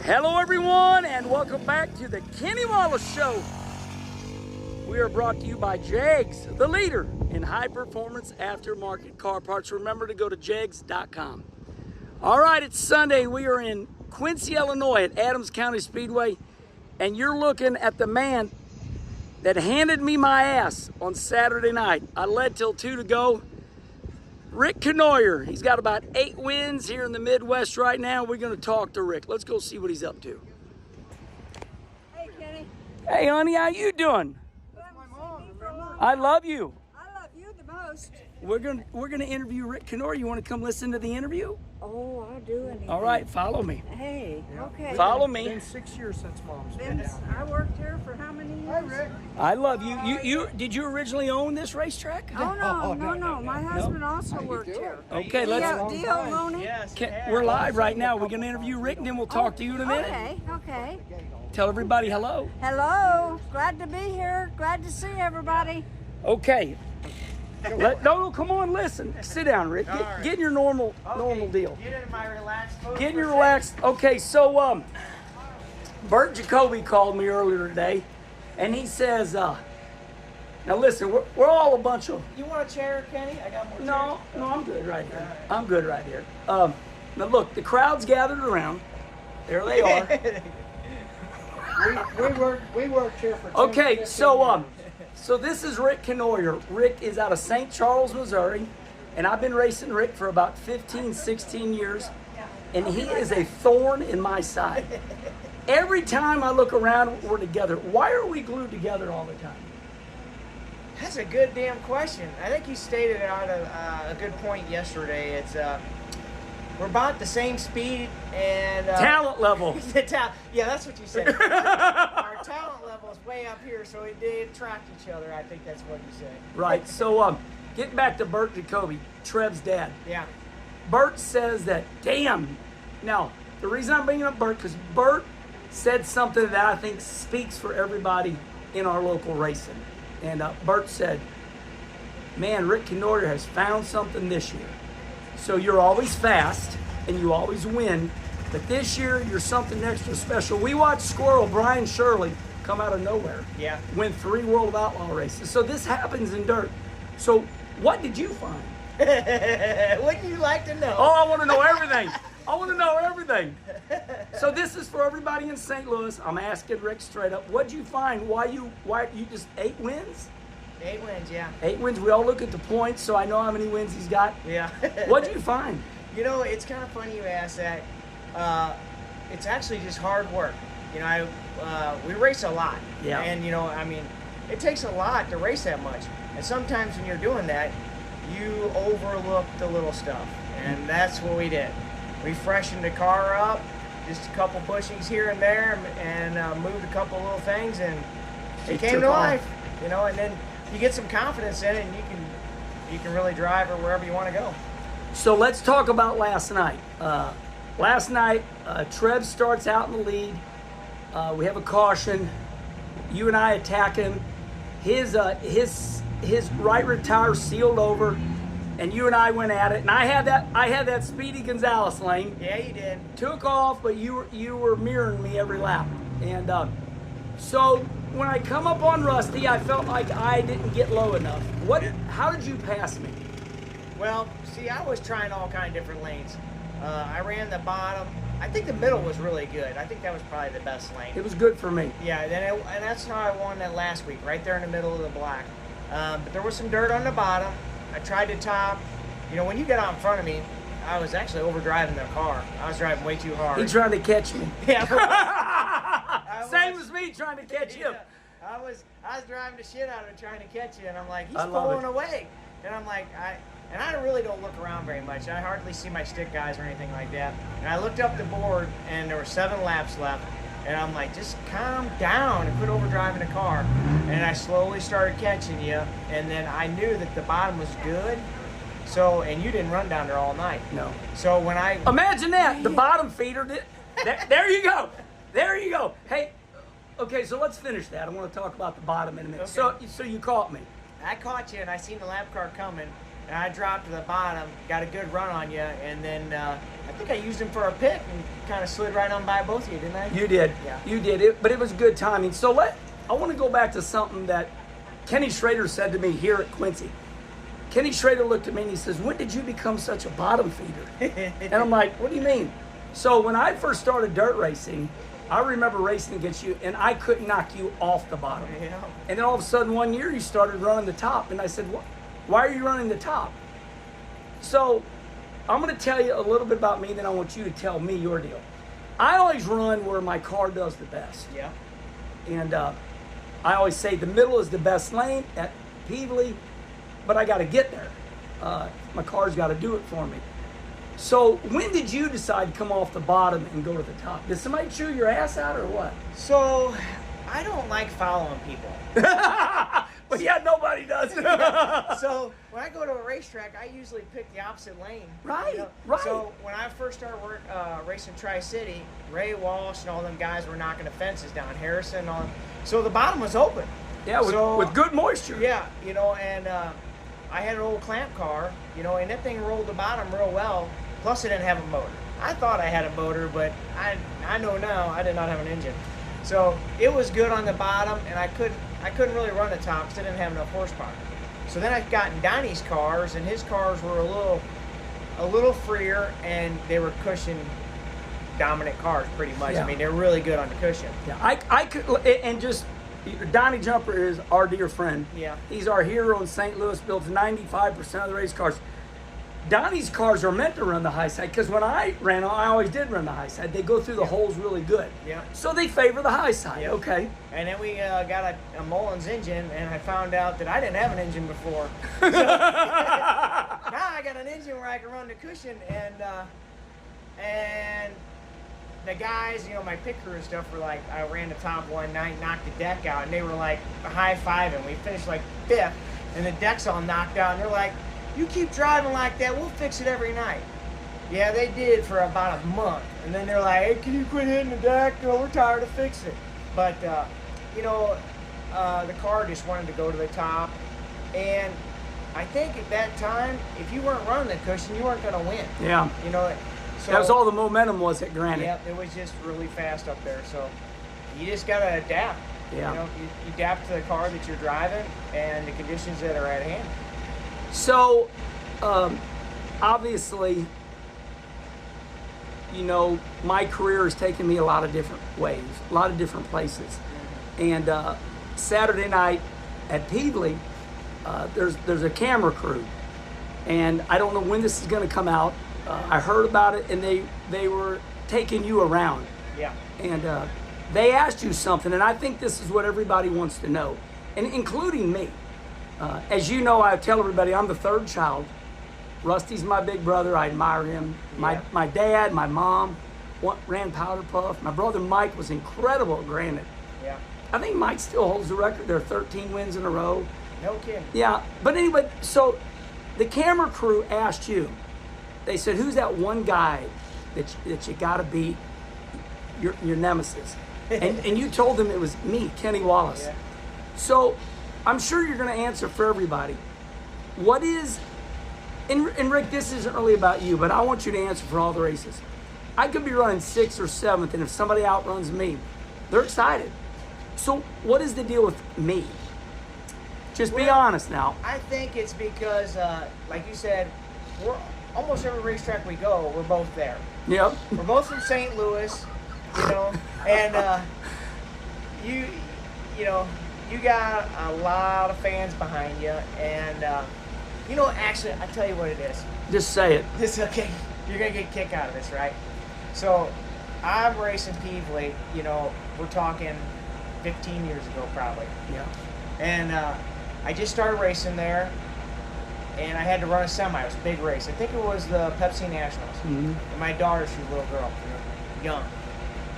Hello everyone and welcome back to the Kenny Wallace Show. We are brought to you by JEGS, the leader in high performance aftermarket car parts. Remember to go to jegs.com. All right, it's Sunday. We are in Quincy, Illinois at Adams County Speedway, and you're looking at the man that handed me my ass on Saturday night. I led till 2 to go. Rick Conoyer. He's got about 8 wins here in the Midwest right now. We're going to talk to Rick. Let's go see what he's up to. Hey, Kenny. Hey, honey, how you doing? I love you. I love you the most. We're gonna interview Rick Conoyer. You want to come listen to the interview? Oh, I'll do anything. All right, follow me. Hey, okay. Follow me. It's been 6 years since Mom's been down. I worked here for how many years? Hi, Rick. I love you. You did you originally own this racetrack? Oh, no. My husband also worked here. Okay, let's. Dio Loney? Yes. We're live right now. We're gonna interview Rick, and then we'll talk to you in a minute. Okay. Tell everybody hello. Hello. Glad to be here. Glad to see everybody. Okay. No, come on, listen. Sit down, Rick. Get in your normal deal. Get in my relaxed mode. Get in your relaxed. Okay, so Bert Jacoby called me earlier today, and he says, now listen, we're all a bunch of. You want a chair, Kenny? I got more No, I'm good right here. I'm good right here. Now look, the crowd's gathered around. There they are. we worked here for 10, Okay, 15 so years. so this is Rick Conoyer. Rick is out of St. Charles, Missouri, and I've been racing Rick for about 15, 16 years, and he is a thorn in my side. Every time I look around, we're together. Why are we glued together all the time? That's a good damn question. I think you stated out a good point yesterday. It's we're about the same speed and Talent level. Yeah, that's what you said. Our talent level is way up here, so they attract each other. I think that's what you said. Right, so getting back to Bert Jacoby, Trev's dad. Yeah. Bert says that, damn. Now, the reason I'm bringing up Bert, because Bert said something that I think speaks for everybody in our local racing. And Bert said, man, Rick Conoyer has found something this year. So you're always fast, and you always win. But this year, you're something extra special. We watched Squirrel Brian Shirley come out of nowhere. Yeah. Win 3 World of Outlaw races. So this happens in dirt. So what did you find? Wouldn't you like to know? Oh, I want to know everything. I want to know everything. So this is for everybody in St. Louis. I'm asking Rick straight up. What'd you find? Why you just 8 wins? 8 wins, yeah. 8 wins. We all look at the points, so I know how many wins he's got. Yeah. What'd you find? You know, it's kind of funny you ask that. It's actually just hard work. You know, we race a lot. Yeah. And, you know, I mean, it takes a lot to race that much. And sometimes when you're doing that, you overlook the little stuff. And that's what we did. We freshened the car up, just a couple bushings here and there, and moved a couple little things, and it came to life. You know, and then you get some confidence in it, and you can really drive her wherever you want to go. So let's talk about last night. Last night, Trev starts out in the lead. We have a caution. You and I attack him. His right rear tire sealed over, and you and I went at it. And I had that Speedy Gonzalez lane. Yeah, you did. Took off, but you were mirroring me every lap. And so when I come up on Rusty, I felt like I didn't get low enough. How did you pass me? Well, see, I was trying all kind of different lanes. I ran the bottom. I think the middle was really good. I think that was probably the best lane. It was good for me. Yeah, and that's how I won that last week, right there in the middle of the black. But there was some dirt on the bottom. I tried to top. You know, when you get out in front of me, I was actually overdriving the car. I was driving way too hard. He tried to catch me. Yeah. Same as me trying to catch him. Yeah. I was driving the shit out of him trying to catch you, and I'm like, he's I love pulling it. away. And I'm like, I really don't look around very much. I hardly see my stick guys or anything like that. And I looked up the board, and there were 7 laps left. And I'm like, just calm down and quit overdriving the car. And I slowly started catching you, and then I knew that the bottom was good. So, and you didn't run down there all night. No. So when I imagine that, the bottom feeder did. There you go. There you go. Hey, okay, so let's finish that. I want to talk about the bottom in a minute. Okay. So you caught me. I caught you, and I seen the lap car coming, and I dropped to the bottom, got a good run on you, and then I think I used him for a pick and kind of slid right on by both of you, didn't I? You did. Yeah. You did it, but it was good timing. So I want to go back to something that Kenny Schrader said to me here at Quincy. Kenny Schrader looked at me and he says, "When did you become such a bottom feeder?" And I'm like, "What do you mean?" So when I first started dirt racing, I remember racing against you, and I couldn't knock you off the bottom. Yeah. And then all of a sudden, one year, you started running the top, and I said, "Why are you running the top?" So I'm going to tell you a little bit about me, then I want you to tell me your deal. I always run where my car does the best. Yeah. And I always say the middle is the best lane at Peevely, but I got to get there. My car's got to do it for me. So when did you decide to come off the bottom and go to the top? Did somebody chew your ass out or what? So I don't like following people. Well, yeah, nobody does. So when I go to a racetrack, I usually pick the opposite lane. Right, right. So when I first started racing Tri-City, Ray Walsh and all them guys were knocking the fences down, Harrison and all them. So the bottom was open. Yeah, with good moisture. Yeah, and I had an old clamp car, and that thing rolled the bottom real well. Plus, it didn't have a motor. I thought I had a motor, but I know now I did not have an engine. So it was good on the bottom, and I couldn't really run the top because I didn't have enough horsepower. So then I got in Donnie's cars, and his cars were a little freer, and they were cushion dominant cars pretty much. Yeah. I mean, they're really good on the cushion. Yeah, I could, and just Donnie Jumper is our dear friend. Yeah. He's our hero in St. Louis, builds 95% of the race cars. Donnie's cars are meant to run the high side because when I ran, I always did run the high side. They go through the holes really good. Yeah. So they favor the high side. Yeah. Okay. And then we got a Mullins engine, and I found out that I didn't have an engine before. So, now I got an engine where I can run the cushion, and the guys, my pit crew and stuff were like, I ran the top one night, knocked the deck out, and they were like high-fiving. We finished like 5th, and the deck's all knocked out, and they're like, "You keep driving like that, we'll fix it every night." Yeah, they did for about a month. And then they're like, "Hey, can you quit hitting the deck? We're tired of fixing it." But, the car just wanted to go to the top. And I think at that time, if you weren't running the cushion, you weren't going to win. Yeah. So, that was all the momentum was at Granite. Yeah, it was just really fast up there. So you just got to adapt. Yeah. You adapt to the car that you're driving and the conditions that are at hand. So, obviously, my career has taken me a lot of different ways, a lot of different places. And Saturday night at Peevely, there's a camera crew. And I don't know when this is going to come out. I heard about it, and they were taking you around. Yeah. And they asked you something, and I think this is what everybody wants to know, and including me. As you know, I tell everybody I'm the third child. Rusty's my big brother. I admire him. Yeah. My dad, my mom ran Powder Puff. My brother Mike was incredible at Granite. Yeah. I think Mike still holds the record. There are 13 wins in a row. No kidding. Yeah. But anyway, so the camera crew asked you. They said, "Who's that one guy that you got to beat? Your nemesis?" And you told them it was me, Kenny Wallace. Yeah. So I'm sure you're going to answer for everybody. What is, and Rick, this isn't really about you, but I want you to answer for all the races. I could be running 6th or 7th, and if somebody outruns me, they're excited. So what is the deal with me? Just be honest now. I think it's because, like you said, we're almost every racetrack we go, we're both there. Yep. We're both from St. Louis, and you got a lot of fans behind you, and actually, I tell you what it is. Just say it. This okay? You're gonna get a kick out of this, right? So, I'm racing Peevely. We're talking 15 years ago, probably. Yeah. And I just started racing there, and I had to run a semi. It was a big race. I think it was the Pepsi Nationals. Mm-hmm. And my daughter, she was a little girl, young,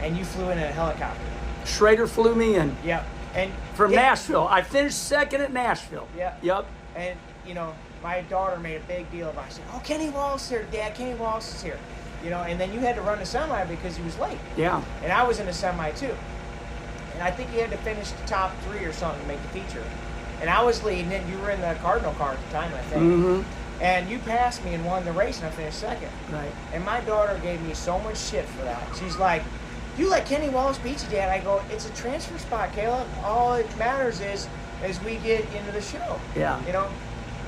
and you flew in a helicopter. Schrader flew me in. Yep. And from Nashville. I finished 2nd at Nashville. Yeah. Yep. And my daughter made a big deal about it. She said, "Oh, Kenny Wallace is here, Dad. Kenny Wallace is here." And then you had to run the semi because he was late. Yeah. And I was in the semi too. And I think you had to finish the top 3 or something to make the feature. And I was leading it. You were in the Cardinal car at the time, I think. Mm-hmm. And you passed me and won the race, and I finished second. Right. And my daughter gave me so much shit for that. She's like, "You let Kenny Wallace beat you, Dad?" I go, "It's a transfer spot, Caleb. All it matters is we get into the show." Yeah. You know?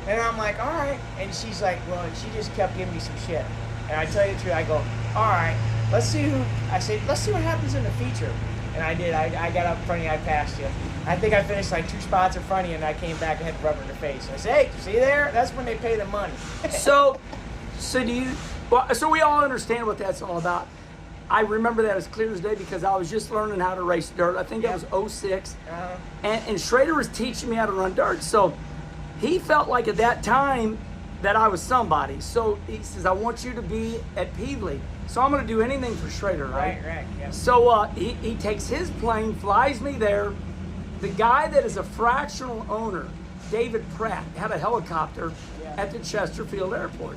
And I'm like, "All right." And she's like, well, and she just kept giving me some shit. And I tell you the truth, I go, "All right, let's see let's see what happens in the feature." And I did. I got up in front of you, I passed you. I think I finished like 2 spots in front of you, and I came back and had rubber in the face. I said, "Hey, see there? That's when they pay the money." So do you? Well, so we all understand what that's all about. I remember that as clear as day because I was just learning how to race dirt. I think that was 06, and Schrader was teaching me how to run dirt. So he felt like at that time that I was somebody. So he says, "I want you to be at Peevely." So I'm going to do anything for Schrader, right? Right. Yeah. So he takes his plane, flies me there. The guy that is a fractional owner, David Pratt, had a helicopter at the Chesterfield Airport.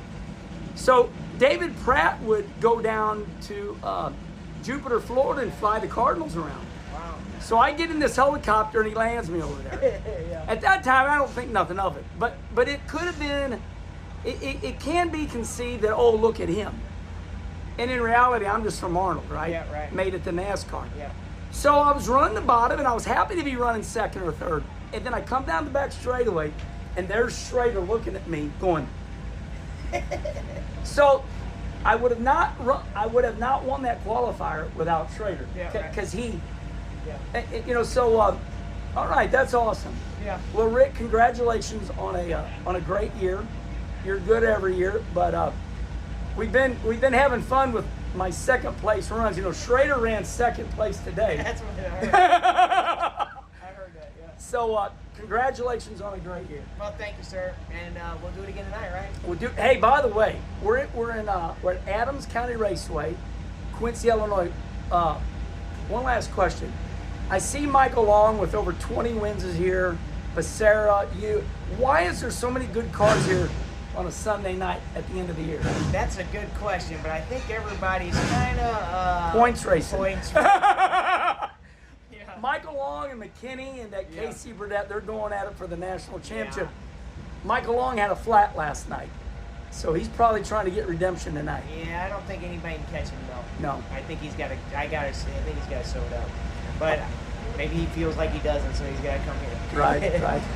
So David Pratt would go down to Jupiter, Florida, and fly the Cardinals around. Wow. So I get in this helicopter and he lands me over there. Yeah. At that time, I don't think nothing of it, but it could have been. It can be conceived that, oh, look at him. And in reality, I'm just from Arnold, right? Yeah, right. Made it to NASCAR. Yeah. So I was running the bottom, and I was happy to be running second or third. And then I come down the back straightaway, and there's Schrader looking at me, going. So I would have not won that qualifier without Schrader, because he. Yeah. You know, so all right, that's awesome. Yeah. Well, Rick, congratulations on a great year. You're good every year, but we've been having fun with my second place runs. You know, Schrader ran second place today. That's what I heard. I heard that. Yeah. So congratulations on a great year. Well, thank you, sir, and we'll do it again tonight, right? We'll do. Hey, by the way, we're at Adams County Raceway, Quincy, Illinois. One last question. I see Michael Long with over 20 wins is here. Becerra, you. Why is there so many good cars here on a Sunday night at the end of the year? That's a good question, but I think everybody's kind of Points racing. Yeah. Michael Long and McKinney and that Casey Burdett, they're going at it for the national championship. Michael Long had a flat last night, so he's probably trying to get redemption tonight. Yeah, I don't think anybody can catch him though. No. I think he's got to. I think he's got to sew it up. But maybe he feels like he doesn't, so he's got to come here. Right.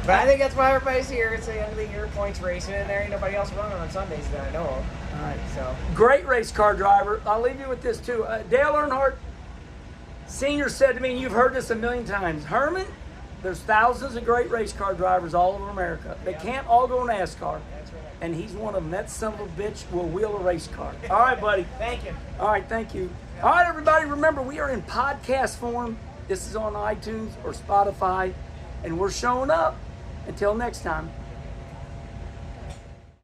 But I think that's why everybody's here. It's the end of the year, points racing, and there ain't nobody else running on Sundays that I know of. All right. So Great race car driver. I'll leave you with this too. Dale Earnhardt Sr. said to me, and you've heard this a million times, Herman, there's thousands of great race car drivers all over America. They can't all go NASCAR. that's right. And he's one of them. That son of a bitch will wheel a race car. All right, buddy. Thank you. All right, thank you. All right, everybody, remember, we are in podcast form. This is on iTunes or Spotify, and we're showing up. Until next time.